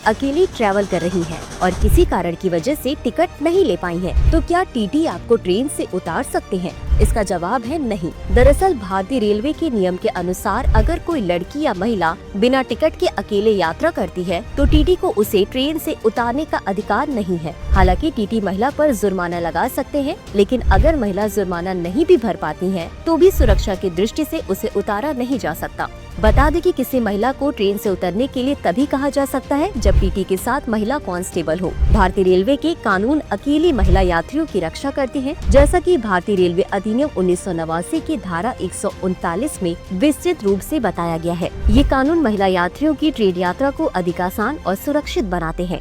अकेली ट्रैवल कर रही हैं और किसी कारण की वजह से टिकट नहीं ले पाई हैं, तो क्या टीटी आपको ट्रेन से उतार सकते हैं? इसका जवाब है नहीं। दरअसल भारतीय रेलवे के नियम के अनुसार अगर कोई लड़की या महिला बिना टिकट के अकेले यात्रा करती है तो टीटी को उसे ट्रेन से उतारने का अधिकार नहीं है। हालांकि टीटी महिला पर जुर्माना लगा सकते हैं, लेकिन अगर महिला जुर्माना नहीं भी भर पाती है तो भी सुरक्षा की दृष्टि से उसे उतारा नहीं जा सकता। बता दें कि किसी महिला को ट्रेन से उतरने के लिए तभी कहा जा सकता है जब टीटी के साथ महिला कांस्टेबल हो। भारतीय रेलवे के कानून अकेली महिला यात्रियों की रक्षा करते हैं, जैसा कि भारतीय रेलवे अधिनियम 1989 की धारा 139 में विस्तृत रूप से बताया गया है। ये कानून महिला यात्रियों की ट्रेन यात्रा को अधिक आसान और सुरक्षित बनाते हैं।